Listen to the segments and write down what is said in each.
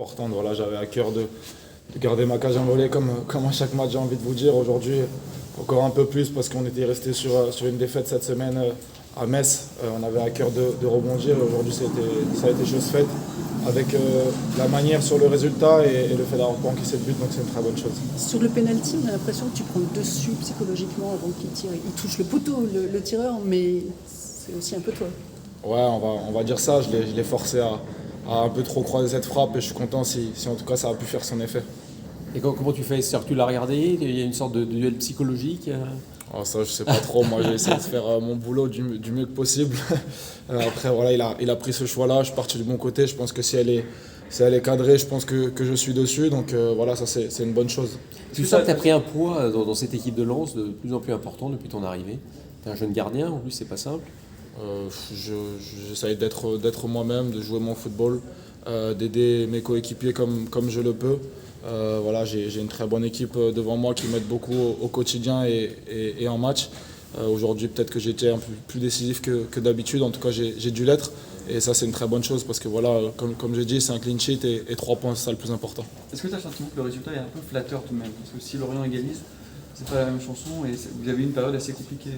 importante. Voilà, j'avais à cœur de garder ma cage envolée comme à chaque match, j'ai envie de vous dire. Aujourd'hui, encore un peu plus parce qu'on était resté sur une défaite cette semaine à Metz. On avait à cœur de rebondir et aujourd'hui ça a été chose faite avec la manière sur le résultat et le fait d'avoir pas encaissé de but, donc c'est une très bonne chose. Sur le penalty, on a l'impression que tu prends le dessus psychologiquement avant qu'il tire. Il touche le poteau, le tireur, mais c'est aussi un peu toi. Ouais, on va dire ça. Je l'ai forcé à un peu trop croiser cette frappe et je suis content si en tout cas ça a pu faire son effet. Et comment tu fais? C'est-à-dire que tu l'as regardé, il y a une sorte de duel psychologique. Oh, ça, je sais pas trop. Moi, j'ai essayé de faire mon boulot du mieux que possible. Après, voilà, il a pris ce choix-là. Je suis parti du bon côté. Je pense que si elle est cadrée, je pense que je suis dessus. Donc voilà, ça c'est une bonne chose. Tu sens que tu as pris un poids dans cette équipe de Lens de plus en plus important depuis ton arrivée. Tu es un jeune gardien, en plus, c'est pas simple. J'essaye d'être moi-même, de jouer mon football, d'aider mes coéquipiers comme je le peux. Voilà, j'ai une très bonne équipe devant moi qui m'aide beaucoup au quotidien et en match. Aujourd'hui, peut-être que j'ai été un peu plus décisif que d'habitude. En tout cas, j'ai dû l'être. Et ça, c'est une très bonne chose parce que, voilà, comme j'ai dit, c'est un clean sheet et 3 points, c'est ça le plus important. Est-ce que tu as le sentiment que le résultat est un peu flatteur tout de même? Parce que si Lorient égalise, c'est pas la même chanson et vous avez eu une période assez compliquée.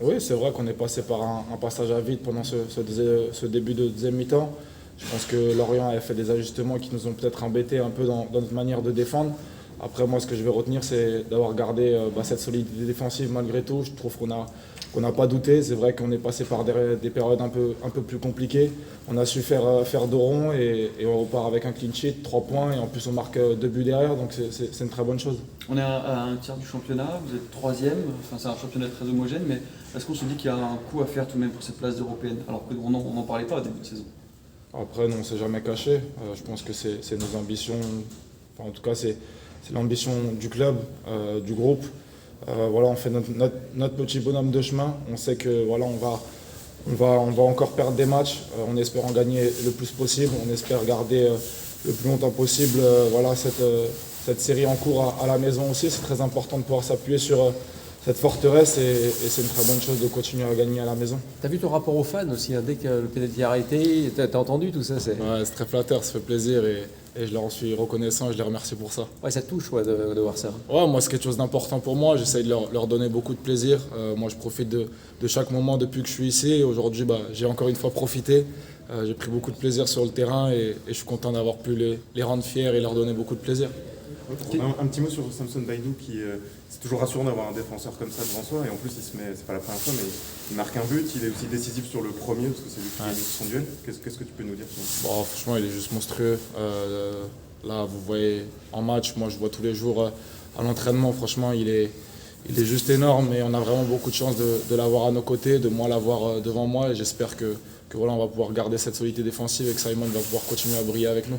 Oui, c'est vrai qu'on est passé par un passage à vide pendant ce début de deuxième mi-temps. Je pense que Lorient a fait des ajustements qui nous ont peut-être embêtés un peu dans notre manière de défendre. Après, moi, ce que je vais retenir, c'est d'avoir gardé cette solidité défensive malgré tout. Je trouve qu'on n'a pas douté. C'est vrai qu'on est passé par des périodes un peu plus compliquées. On a su faire dos rond et on repart avec un clean sheet, 3 points et en plus on marque 2 buts derrière. Donc c'est une très bonne chose. On est à un tiers du championnat, vous êtes troisième, enfin, c'est un championnat très homogène, mais est-ce qu'on se dit qu'il y a un coup à faire tout de même pour cette place européenne alors qu'on n'en parlait pas au début de saison? Après, non, on ne s'est jamais caché. Je pense que c'est nos ambitions, enfin, en tout cas c'est l'ambition du club, du groupe. Voilà, on fait notre petit bonhomme de chemin. On sait que voilà, on va encore perdre des matchs. On espère en gagner le plus possible. On espère garder le plus longtemps possible voilà, cette série en cours à la maison aussi. C'est très important de pouvoir s'appuyer sur cette forteresse et c'est une très bonne chose de continuer à gagner à la maison. Tu as vu ton rapport aux fans aussi, hein, dès que le pénalty a arrêté, tu as entendu tout ça Ouais, c'est très flatteur, ça fait plaisir et je leur en suis reconnaissant et je les remercie pour ça. Ouais, ça te touche de voir ça. Ouais, moi c'est quelque chose d'important pour moi, j'essaye de leur donner beaucoup de plaisir. Moi je profite de chaque moment depuis que je suis ici et aujourd'hui j'ai encore une fois profité. J'ai pris beaucoup de plaisir sur le terrain et je suis content d'avoir pu les rendre fiers et leur donner beaucoup de plaisir. Un petit mot sur Samson Baïdou qui c'est toujours rassurant d'avoir un défenseur comme ça devant soi et en plus c'est pas la première fois mais il marque un but, il est aussi décisif sur le premier parce que c'est lui qui gagne son duel. Qu'est-ce que tu peux nous dire sur ça? Bon, franchement il est juste monstrueux. Là vous voyez en match, moi je vois tous les jours à l'entraînement, franchement il est juste énorme et on a vraiment beaucoup de chance de l'avoir à nos côtés, de moi l'avoir devant moi et j'espère que voilà, on va pouvoir garder cette solidité défensive et que Simon va pouvoir continuer à briller avec nous.